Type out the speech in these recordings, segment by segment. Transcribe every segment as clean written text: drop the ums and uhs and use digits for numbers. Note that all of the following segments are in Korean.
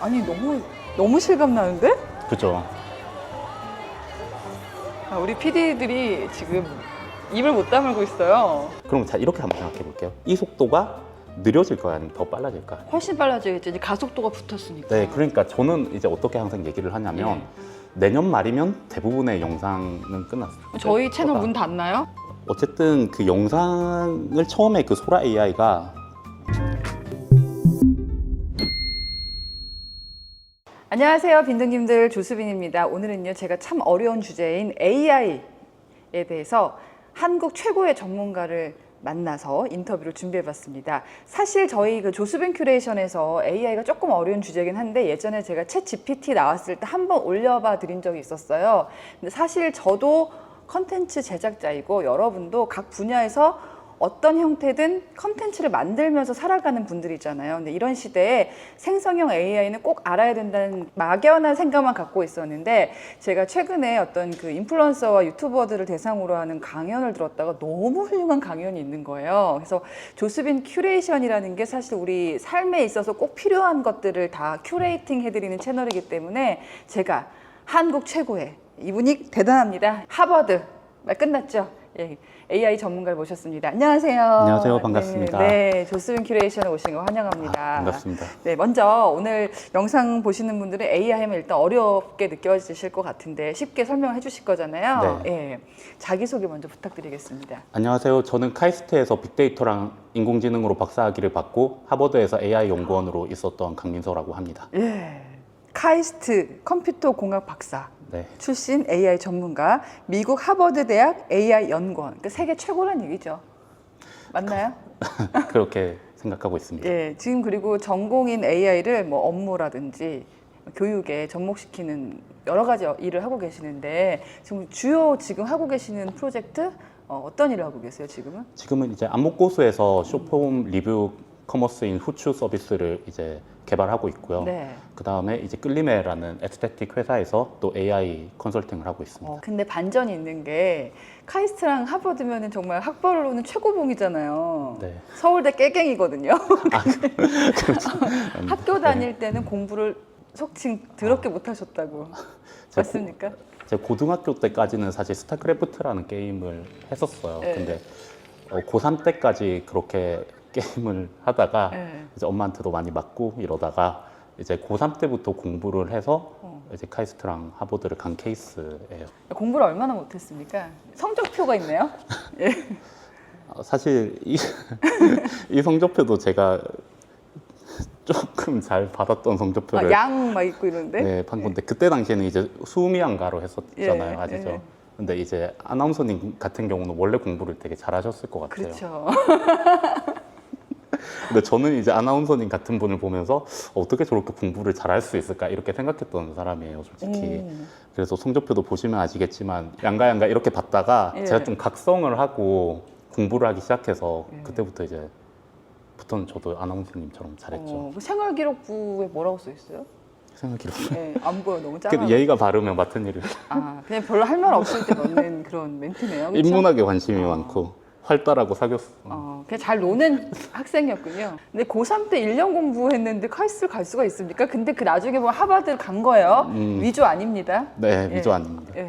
아니 너무 실감 나는데? 그죠? 우리 PD들이 지금 입을 못 다물고 있어요. 그럼 자 이렇게 한번 생각해 볼게요. 이 속도가 느려질까요? 아니면 더 빨라질까요? 훨씬 빨라지겠지. 이제 가속도가 붙었으니까. 네, 그러니까 저는 이제 어떻게 항상 얘기를 하냐면 내년 말이면 대부분의 영상은 끝났어요. 저희 채널 문 닫나요? 어쨌든 그 영상을 처음에 그 소라 AI가 안녕하세요, 빈둥님들. 조수빈입니다. 오늘은요, 제가 참 어려운 주제인 AI에 대해서 한국 최고의 전문가를 만나서 인터뷰를 준비해봤습니다. 사실 저희 그 조수빈 큐레이션에서 AI가 조금 어려운 주제긴 한데 예전에 제가 챗 GPT 나왔을 때 한번 올려봐 드린 적이 있었어요. 근데 사실 저도 컨텐츠 제작자이고 여러분도 각 분야에서 어떤 형태든 컨텐츠를 만들면서 살아가는 분들이잖아요. 근데 이런 시대에 생성형 AI는 꼭 알아야 된다는 막연한 생각만 갖고 있었는데 제가 최근에 어떤 그 인플루언서와 유튜버들을 대상으로 하는 강연을 들었다가 너무 훌륭한 강연이 있는 거예요. 그래서 조수빈 큐레이션이라는 게 사실 우리 삶에 있어서 꼭 필요한 것들을 다 큐레이팅 해드리는 채널이기 때문에 제가 한국 최고의 이분이 대단합니다. 하버드 말 끝났죠? 예. AI 전문가를 모셨습니다. 안녕하세요. 안녕하세요. 반갑습니다. 네, 조수빈 큐레이션에 오신 거 환영합니다. 반갑습니다. 네, 먼저 오늘 영상 보시는 분들은 AI 하면 일단 어렵게 느껴지실 것 같은데 쉽게 설명해 주실 거잖아요. 네. 예. 자기소개 먼저 부탁드리겠습니다. 안녕하세요. 저는 카이스트에서 빅데이터랑 인공지능으로 박사학위를 받고 하버드에서 AI 연구원으로 있었던 강민서라고 합니다. 예. 카이스트 컴퓨터 공학 박사. 네. 출신 AI 전문가, 미국 하버드 대학 AI 연구원. 그 세계 최고란 얘기죠. 맞나요? 그렇게 생각하고 있습니다. 예, 지금 그리고 전공인 AI를 뭐 업무라든지 교육에 접목시키는 여러 가지 일을 하고 계시는데 지금 주요 지금 하고 계시는 프로젝트 어떤 일을 하고 계세요 지금은? 지금은 이제 안목고수에서 쇼폼 리뷰 커머스인 후추 서비스를 이제 개발하고 있고요. 네. 그 다음에 이제 끌리메라는 에스테틱 회사에서 또 AI 컨설팅을 하고 있습니다. 근데 반전이 있는 게 카이스트랑 하버드면은 정말 학벌로는 최고봉이잖아요. 네. 서울대 깨갱이거든요. 그렇죠. 학교 다닐 때는 공부를 속칭 더럽게 못하셨다고. 맞습니까? 제가 고등학교 때까지는 사실 스타크래프트라는 게임을 했었어요. 네. 근데 고3 때까지 그렇게 게임을 하다가 네. 이제 엄마한테도 많이 맞고 이러다가 이제 고3 때부터 공부를 해서 이제 카이스트랑 하버드를 간 케이스예요. 공부를 얼마나 못했습니까? 성적표가 있네요. 예. 사실 이 성적표도 제가 조금 잘 받았던 성적표를 양 막 있고 이러는데. 네, 판 건데 그때 당시에는 이제 수미양가로 했었잖아요. 예, 아시죠? 예. 근데 이제 아나운서님 같은 경우는 원래 공부를 되게 잘하셨을 것 같아요. 그렇죠. 근데 저는 이제 아나운서님 같은 분을 보면서 어떻게 저렇게 공부를 잘할 수 있을까 이렇게 생각했던 사람이에요, 솔직히. 그래서 성적표도 보시면 아시겠지만 양가 이렇게 봤다가 예. 제가 좀 각성을 하고 공부를 하기 시작해서 그때부터 이제부터는 저도 아나운서님처럼 잘했죠. 그 생활기록부에 뭐라고 써 있어요? 생각기록. 네, 안 보여. 너무 작아. 예의가 바르면 맡은 일을. 그냥 별로 할 말 없을 때 넣는 그런 멘트네요. 그쵸? 인문학에 관심이 많고 활달하고 사교수. 그냥 잘 노는 학생이었군요. 근데 고3 때 1년 공부했는데 카이스트를 갈 수가 있습니까? 근데 그 나중에 보면 하버드 간 거예요. 위조 아닙니다. 네, 예. 위조 아닙니다. 예.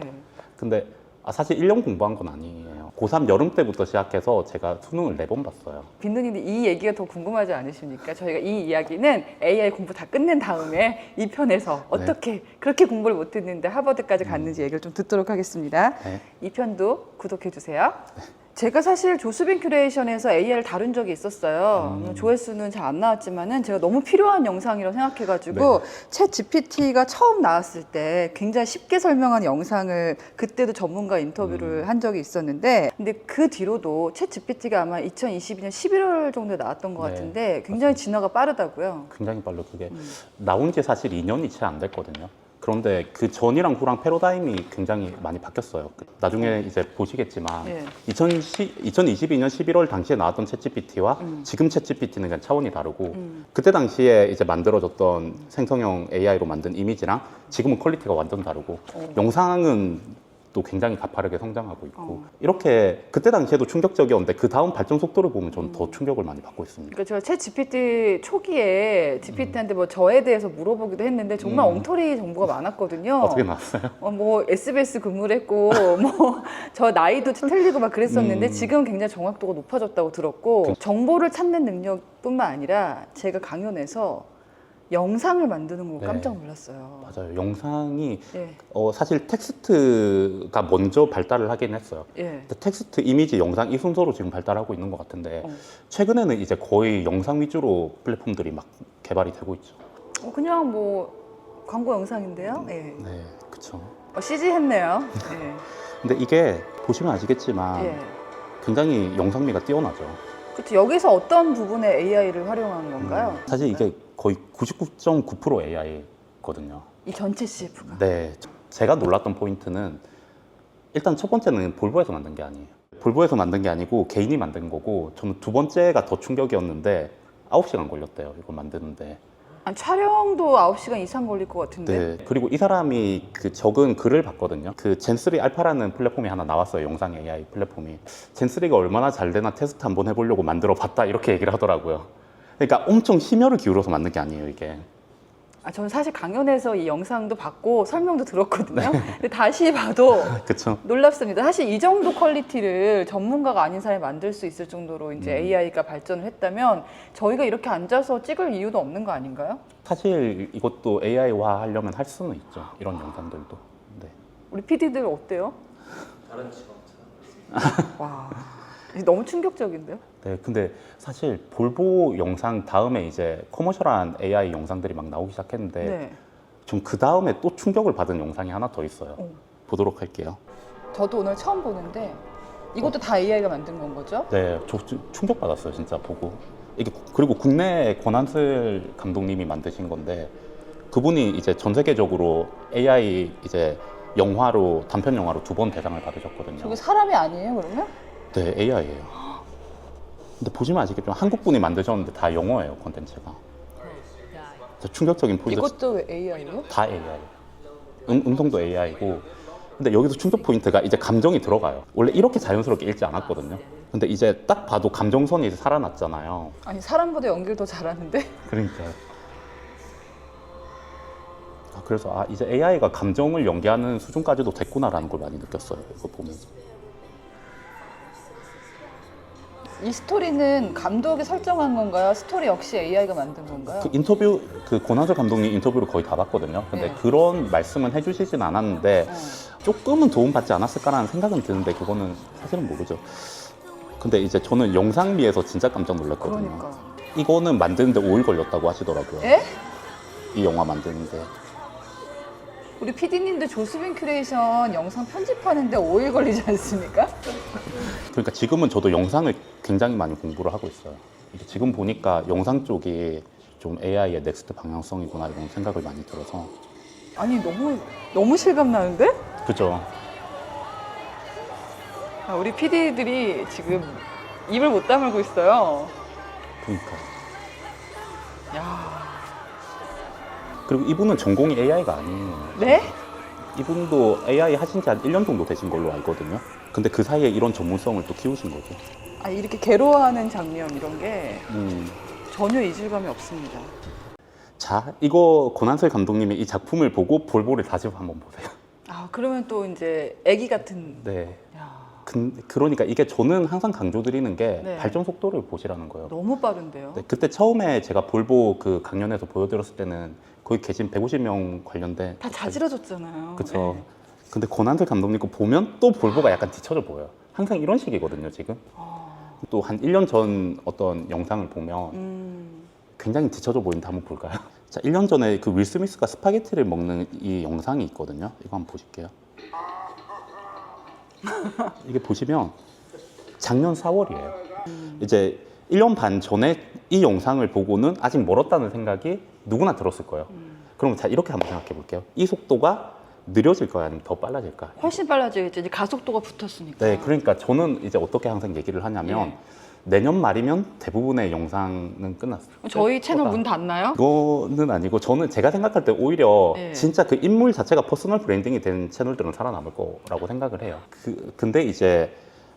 근데 사실 1년 공부한 건 아니에요. 고3 여름 때부터 시작해서 제가 수능을 4번 봤어요. 빈둥님들 이 얘기가 더 궁금하지 않으십니까? 저희가 이 이야기는 AI 공부 다 끝낸 다음에 이 편에서 어떻게 그렇게 공부를 못했는데 하버드까지 갔는지 얘기를 좀 듣도록 하겠습니다. 네. 이 편도 구독해주세요. 제가 사실 조수빈 큐레이션에서 AI를 다룬 적이 있었어요. 조회수는 잘 안 나왔지만은 제가 너무 필요한 영상이라고 생각해가지고 챗 GPT가 처음 나왔을 때 굉장히 쉽게 설명한 영상을 그때도 전문가 인터뷰를 한 적이 있었는데 근데 그 뒤로도 챗 GPT가 아마 2022년 11월 정도에 나왔던 것 네, 같은데 굉장히 진화가 빠르다고요. 굉장히 빨라. 그게 나온 지 사실 2년이 채 안 됐거든요. 그런데 그 전이랑 후랑 패러다임이 굉장히 많이 바뀌었어요. 나중에 이제 보시겠지만 예. 2022년 11월 당시에 나왔던 챗GPT와 지금 챗GPT는 그냥 차원이 다르고 그때 당시에 이제 만들어졌던 생성형 AI로 만든 이미지랑 지금은 퀄리티가 완전 다르고 영상은 또 굉장히 가파르게 성장하고 있고 이렇게 그때 당시에도 충격적이었는데 그 다음 발전 속도를 보면 저는 더 충격을 많이 받고 있습니다. 그러니까 제가 챗 GPT 초기에 GPT한테 뭐 저에 대해서 물어보기도 했는데 정말 엉터리 정보가 많았거든요. 어떻게 나왔어요? 뭐 SBS 근무를 했고 뭐 저 나이도 틀리고 막 그랬었는데 지금 굉장히 정확도가 높아졌다고 들었고 정보를 찾는 능력뿐만 아니라 제가 강연에서 영상을 만드는 거 네. 깜짝 놀랐어요. 맞아요. 영상이 예, 사실 텍스트가 먼저 발달을 하긴 했어요. 예. 근데 텍스트, 이미지, 영상 이 순서로 지금 발달하고 있는 것 같은데 최근에는 이제 거의 영상 위주로 플랫폼들이 막 개발이 되고 있죠. 그냥 뭐 광고 영상인데요. 예. 네, 그렇죠. CG 했네요. 예. 근데 이게 보시면 아시겠지만 예. 굉장히 영상미가 뛰어나죠. 그렇죠. 여기서 어떤 부분에 AI를 활용한 건가요? 사실 이게 거의 99.9% AI거든요. 이 전체 CF가. 네, 제가 놀랐던 포인트는 일단 첫 번째는 볼보에서 만든 게 아니에요. 볼보에서 만든 게 아니고 개인이 만든 거고 저는 두 번째가 더 충격이었는데 9시간 걸렸대요. 이걸 만드는데. 아니, 촬영도 9시간 이상 걸릴 것 같은데. 네. 그리고 이 사람이 그 적은 글을 봤거든요. 그 젠3 알파라는 플랫폼이 하나 나왔어요. 영상 AI 플랫폼이. 젠3가 얼마나 잘 되나 테스트 한번 해보려고 만들어 봤다 이렇게 얘기를 하더라고요. 그러니까 엄청 심혈을 기울여서 만든 게 아니에요, 이게. 저는 사실 강연에서 이 영상도 봤고 설명도 들었거든요. 근데 다시 봐도 그쵸? 놀랍습니다. 사실 이 정도 퀄리티를 전문가가 아닌 사람이 만들 수 있을 정도로 이제 AI가 발전을 했다면 저희가 이렇게 앉아서 찍을 이유도 없는 거 아닌가요? 사실 이것도 AI화 하려면 할 수는 있죠. 이런 영상들도. 네. 우리 PD들 어때요? 다른 직업처럼. 와, 너무 충격적인데요? 네, 근데 사실 볼보 영상 다음에 이제 커머셜한 AI 영상들이 막 나오기 시작했는데 네. 좀 그 다음에 또 충격을 받은 영상이 하나 더 있어요. 어. 보도록 할게요. 저도 오늘 처음 보는데 이것도 다 AI가 만든 건 거죠? 네, 저 충격받았어요, 진짜 보고. 이게 그리고 국내 권한슬 감독님이 만드신 건데 그분이 이제 전 세계적으로 AI 이제 영화로 단편 영화로 2번 대상을 받으셨거든요. 저게 사람이 아니에요, 그러면? 네, AI예요. 근데 보시면 아시겠지만 한국 분이 만드셨는데 다 영어예요, 콘텐츠가. 진짜 충격적인 포인트. 이것도 왜 AI예요? 다 AI. 음성도 AI고. 근데 여기서 충격 포인트가 이제 감정이 들어가요. 원래 이렇게 자연스럽게 읽지 않았거든요. 근데 이제 딱 봐도 감정선이 이제 살아났잖아요. 아니 사람보다 연기를 더 잘하는데? 그러니까. 그래서 이제 AI가 감정을 연기하는 수준까지도 됐구나라는 걸 많이 느꼈어요. 이거 보면서. 이 스토리는 감독이 설정한 건가요? 스토리 역시 AI가 만든 건가요? 그 권한철 감독님 인터뷰를 거의 다 봤거든요. 근데 네. 그런 말씀은 해주시진 않았는데 조금은 도움받지 않았을까라는 생각은 드는데 그거는 사실은 모르죠. 근데 이제 저는 영상미에서 진짜 깜짝 놀랐거든요. 그러니까. 이거는 만드는데 5일 걸렸다고 하시더라고요. 에? 이 영화 만드는데. 우리 PD님도 조수빈 큐레이션 영상 편집하는데 5일 걸리지 않습니까? 그러니까 지금은 저도 영상을 굉장히 많이 공부를 하고 있어요. 이게 지금 보니까 영상 쪽이 좀 AI의 넥스트 방향성이구나 이런 생각을 많이 들어서. 아니 너무 실감 나는데? 그죠? 우리 PD들이 지금 입을 못 다물고 있어요. 그러니까. 야, 그리고 이분은 전공이 AI가 아니에요. 네? 이분도 AI 하신 지 한 1년 정도 되신 걸로 알거든요. 근데 그 사이에 이런 전문성을 또 키우신 거죠. 이렇게 괴로워하는 장면 이런 게 음. 전혀 이질감이 없습니다. 자, 이거 권한슬 감독님의 이 작품을 보고 볼보를 다시 한번 보세요. 그러면 또 이제 애기 같은. 네. 야, 그러니까 이게 저는 항상 강조드리는 게 네. 발전 속도를 보시라는 거예요. 너무 빠른데요? 네, 그때 처음에 제가 볼보 그 강연에서 보여드렸을 때는 거기 계신 150명 관련된 다 자지러졌잖아요. 그쵸. 네. 근데 권한슬 감독님 거 보면 또 볼보가 약간 뒤쳐져 보여요. 항상 이런 식이거든요, 지금. 또 한 1년 전 어떤 영상을 보면 굉장히 뒤쳐져 보이는데 한번 볼까요? 자, 1년 전에 그 윌 스미스가 스파게티를 먹는 이 영상이 있거든요. 이거 한번 보실게요. 이게 보시면 작년 4월이에요. 이제 1년 반 전에 이 영상을 보고는 아직 멀었다는 생각이 누구나 들었을 거예요. 그럼 자, 이렇게 한번 생각해 볼게요. 이 속도가 느려질까요? 아니면 더 빨라질까? 훨씬 빨라지겠죠. 이제 가속도가 붙었으니까. 네, 그러니까 저는 이제 어떻게 항상 얘기를 하냐면 예. 내년 말이면 대부분의 영상은 끝났어요. 저희 채널 문 닫나요? 그거는 아니고 저는 제가 생각할 때 오히려 예. 진짜 그 인물 자체가 퍼스널 브랜딩이 된 채널들은 살아남을 거라고 생각을 해요. 근데 이제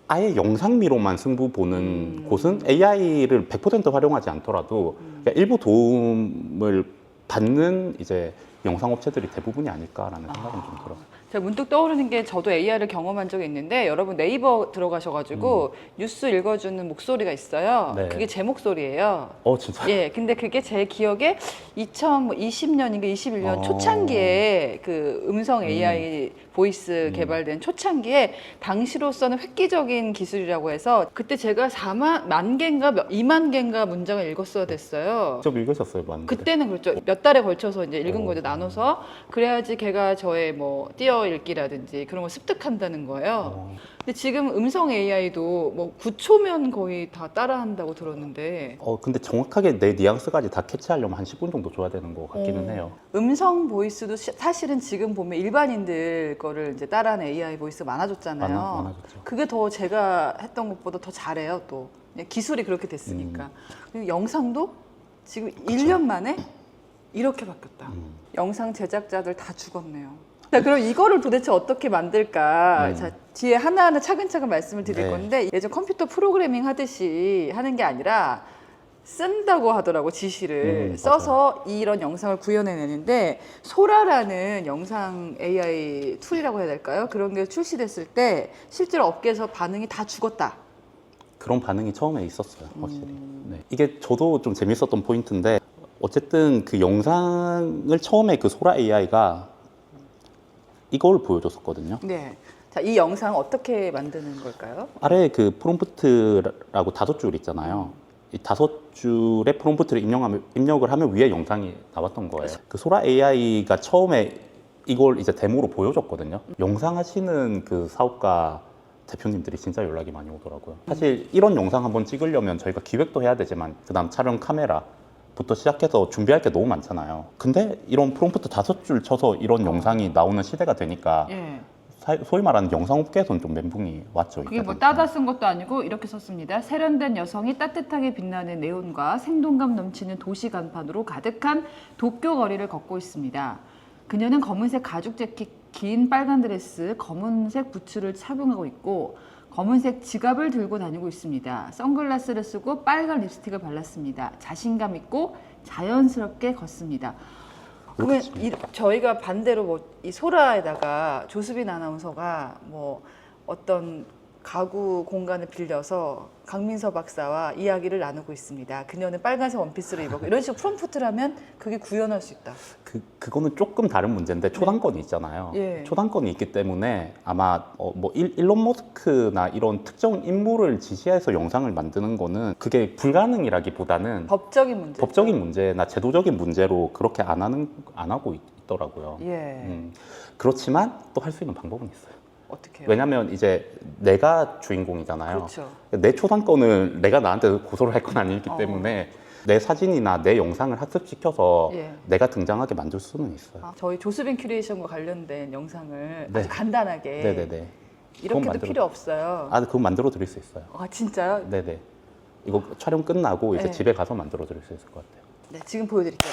아예 영상미로만 승부 보는 곳은 AI를 100% 활용하지 않더라도 그러니까 일부 도움을 받는 이제 영상 업체들이 대부분이 아닐까라는 생각은 좀 들어요. 제가 문득 떠오르는 게 저도 AI를 경험한 적이 있는데 여러분 네이버 들어가셔가지고 뉴스 읽어주는 목소리가 있어요. 네. 그게 제 목소리예요. 진짜. 예, 근데 그게 제 기억에 2020년인가 21년 초창기에 그 음성 AI 보이스 개발된 초창기에 당시로서는 획기적인 기술이라고 해서 그때 제가 2만 개인가 문장을 읽었어야 됐어요. 직접 읽으셨어요, 맞는데? 그때는 그렇죠. 몇 달에 걸쳐서 이제 읽은 거죠. 나눠서. 그래야지 걔가 저의 뭐 띄어 읽기라든지 그런 걸 습득한다는 거예요. 근데 지금 음성 AI도 뭐 9초면 거의 다 따라한다고 들었는데 근데 정확하게 내 뉘앙스까지 다 캐치하려면 한 10분 정도 줘야 되는 것 같기는 해요. 음성 보이스도 사실은 지금 보면 일반인들 거를 이제 따라하는 AI 보이스가 많아졌잖아요. 많아졌죠. 그게 더 제가 했던 것보다 더 잘해요. 또 그냥 기술이 그렇게 됐으니까. 그리고 영상도 지금 1년 만에 이렇게 바뀌었다. 영상 제작자들 다 죽었네요. 자, 그럼 이거를 도대체 어떻게 만들까? 자, 뒤에 하나하나 차근차근 말씀을 드릴 네. 건데 예전 컴퓨터 프로그래밍 하듯이 하는 게 아니라 쓴다고 하더라고 지시를 써서 이런 영상을 구현해내는데 소라라는 영상 AI 툴이라고 해야 될까요? 그런 게 출시됐을 때 실제로 업계에서 반응이 다 죽었다. 그런 반응이 처음에 있었어요, 확실히. 네. 이게 저도 좀 재밌었던 포인트인데 어쨌든 그 영상을 처음에 그 소라 AI가 이걸 보여줬었거든요. 네. 자, 이 영상 어떻게 만드는 걸까요? 아래에 그 프롬프트라고 5줄 있잖아요. 이 5줄의 프롬프트를 입력을 하면 위에 영상이 나왔던 거예요. 그 소라 AI가 처음에 이걸 이제 데모로 보여줬거든요. 영상 하시는 그 사업가 대표님들이 진짜 연락이 많이 오더라고요. 사실 이런 영상 한번 찍으려면 저희가 기획도 해야 되지만 그다음 촬영 카메라부터 시작해서 준비할 게 너무 많잖아요. 근데 이런 프롬프트 5줄 쳐서 이런 영상이 나오는 시대가 되니까 예. 소위 말하는 영상업계에서는 좀 멘붕이 왔죠. 그게 뭐 일단은. 따다 쓴 것도 아니고 이렇게 썼습니다. 세련된 여성이 따뜻하게 빛나는 네온과 생동감 넘치는 도시 간판으로 가득한 도쿄 거리를 걷고 있습니다. 그녀는 검은색 가죽 재킷, 긴 빨간 드레스, 검은색 부츠를 착용하고 있고 검은색 지갑을 들고 다니고 있습니다. 선글라스를 쓰고 빨간 립스틱을 발랐습니다. 자신감 있고 자연스럽게 걷습니다. 그러면 저희가 반대로 뭐 이 소라에다가 조수빈 아나운서가 뭐 어떤 가구 공간을 빌려서 강민서 박사와 이야기를 나누고 있습니다. 그녀는 빨간색 원피스를 입었고 이런 식으로 프롬프트를 하면 그게 구현할 수 있다. 그거는 조금 다른 문제인데 초단권이 있잖아요. 예. 초단권이 있기 때문에 아마 뭐 일론 머스크나 이런 특정 인물을 지시해서 영상을 만드는 거는 그게 불가능이라기보다는 법적인 문제. 법적인 문제나 제도적인 문제로 그렇게 안 하고 있더라고요. 예. 그렇지만 또 할 수 있는 방법은 있어요. 어떻게 해요? 왜냐면 이제 내가 주인공이잖아요. 그렇죠. 내 초상권을 내가 나한테 고소를 할 건 아니기 때문에 내 사진이나 내 영상을 학습시켜서 예. 내가 등장하게 만들 수는 있어요. 저희 조수빈 큐레이션과 관련된 영상을 네. 아주 간단하게 네네네. 이렇게도 그건 필요 없어요. 그거 만들어 드릴 수 있어요. 아 진짜요? 네네. 이거 촬영 끝나고 이제 네. 집에 가서 만들어 드릴 수 있을 것 같아요. 네, 지금 보여드릴게요.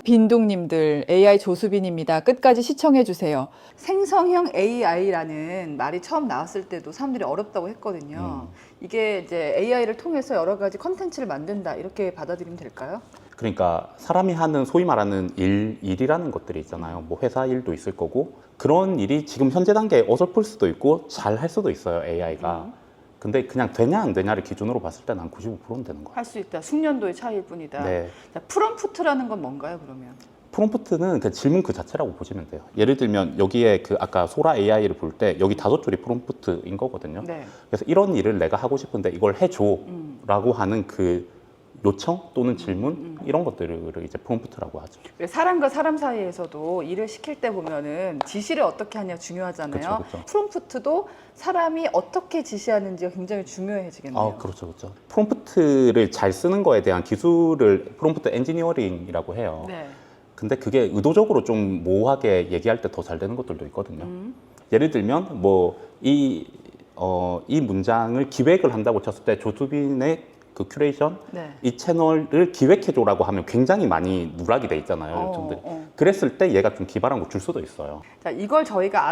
빈동님들, AI 조수빈입니다. 끝까지 시청해주세요. 생성형 AI라는 말이 처음 나왔을 때도 사람들이 어렵다고 했거든요. 이게 이제 AI를 통해서 여러 가지 컨텐츠를 만든다 이렇게 받아들이면 될까요? 그러니까 사람이 하는 소위 말하는 일이라는 것들이 있잖아요. 뭐 회사 일도 있을 거고 그런 일이 지금 현재 단계에 어설플 수도 있고 잘 할 수도 있어요, AI가. 근데 그냥 되냐 안 되냐를 기준으로 봤을 때 난 95%는 되는 거예요. 할 수 있다. 숙련도의 차이일 뿐이다. 네. 자, 프롬프트라는 건 뭔가요, 그러면? 프롬프트는 그 질문 그 자체라고 보시면 돼요. 예를 들면 여기에 그 아까 소라 AI를 볼 때 여기 5줄이 프롬프트인 거거든요. 네. 그래서 이런 일을 내가 하고 싶은데 이걸 해줘라고 하는 그 요청 또는 질문 이런 것들을 이제 프롬프트라고 하죠. 사람과 사람 사이에서도 일을 시킬 때 보면은 지시를 어떻게 하냐 중요하잖아요. 그쵸, 그쵸. 프롬프트도 사람이 어떻게 지시하는지가 굉장히 중요해지겠네요. 그렇죠, 그렇죠. 프롬프트를 잘 쓰는 거에 대한 기술을 프롬프트 엔지니어링이라고 해요. 네. 근데 그게 의도적으로 좀 모호하게 얘기할 때 더 잘 되는 것들도 있거든요. 예를 들면 뭐 이 이 문장을 기획을 한다고 쳤을 때 조수빈의 그 큐레이션 네. 이 채널을 기획해줘라고 하면 굉장히 많이 누락이 돼 있잖아요, 요즘들이. 그랬을 때 얘가 좀 기발한 거 줄 수도 있어요. 자, 이걸 저희가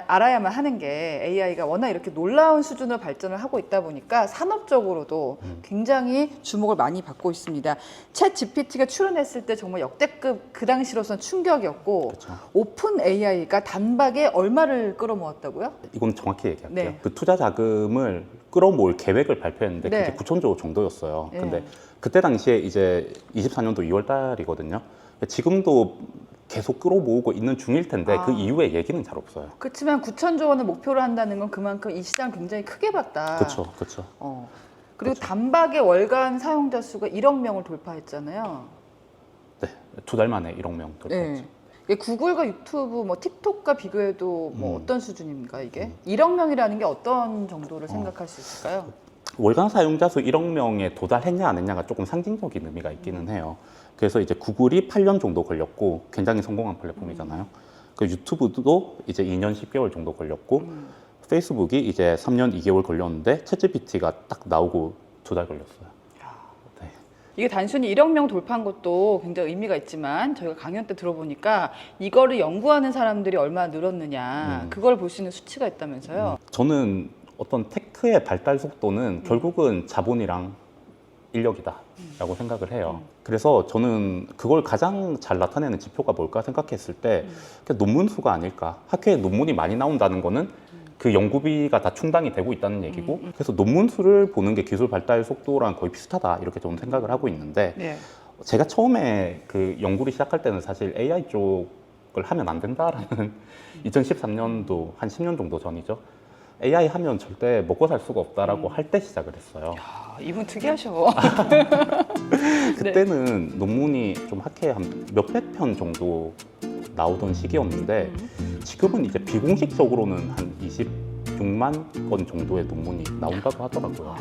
알아야만 하는 게 AI가 워낙 이렇게 놀라운 수준으로 발전을 하고 있다 보니까 산업적으로도 굉장히 주목을 많이 받고 있습니다. 챗 GPT가 출연했을 때 정말 역대급 그 당시로서는 충격이었고 그렇죠. 오픈 AI가 단박에 얼마를 끌어모았다고요? 이건 정확히 얘기할게요. 네. 그 투자 자금을 끌어모을 계획을 발표했는데 네. 그게 9천조 정도였어요. 네. 근데 그때 당시에 이제 24년도 2월 달이거든요. 지금도 계속 끌어모으고 있는 중일 텐데 그 이후에 얘기는 잘 없어요. 그렇지만 9천조 원을 목표로 한다는 건 그만큼 이 시장 굉장히 크게 봤다. 그렇죠, 그렇죠. 그리고 단박에 월간 사용자 수가 1억 명을 돌파했잖아요. 네, 2달 만에 1억 명 돌파했죠. 네. 이게 구글과 유튜브, 뭐 틱톡과 비교해도 뭐 어떤 수준입니까 이게? 1억 명이라는 게 어떤 정도를 생각할 수 있을까요? 월간 사용자 수 1억 명에 도달했냐 안 했냐가 조금 상징적인 의미가 있기는 해요. 그래서 이제 구글이 8년 정도 걸렸고 굉장히 성공한 플랫폼이잖아요. 그 유튜브도 이제 2년 10개월 정도 걸렸고 페이스북이 이제 3년 2개월 걸렸는데 챗GPT가 딱 나오고 2달 걸렸어요. 네. 이게 단순히 1억 명 돌파한 것도 굉장히 의미가 있지만 저희가 강연 때 들어보니까 이거를 연구하는 사람들이 얼마나 늘었느냐 그걸 볼 수 있는 수치가 있다면서요. 저는 어떤 테크의 발달 속도는 결국은 자본이랑 인력이다라고 생각을 해요. 그래서 저는 그걸 가장 잘 나타내는 지표가 뭘까 생각했을 때 그냥 논문 수가 아닐까. 학회에 논문이 많이 나온다는 거는 그 연구비가 다 충당이 되고 있다는 얘기고 그래서 논문 수를 보는 게 기술 발달 속도랑 거의 비슷하다 이렇게 저는 생각을 하고 있는데 네. 제가 처음에 그 연구를 시작할 때는 사실 AI 쪽을 하면 안 된다라는 2013년도 한 10년 정도 전이죠. AI 하면 절대 먹고 살 수가 없다라고 할 때 시작을 했어요. 아, 이분 특이하셔. 그때는 논문이 좀 학회에 한 몇백 편 정도 나오던 시기였는데 지금은 이제 비공식적으로는 한 26만 건 정도의 논문이 나온다고 하더라고요.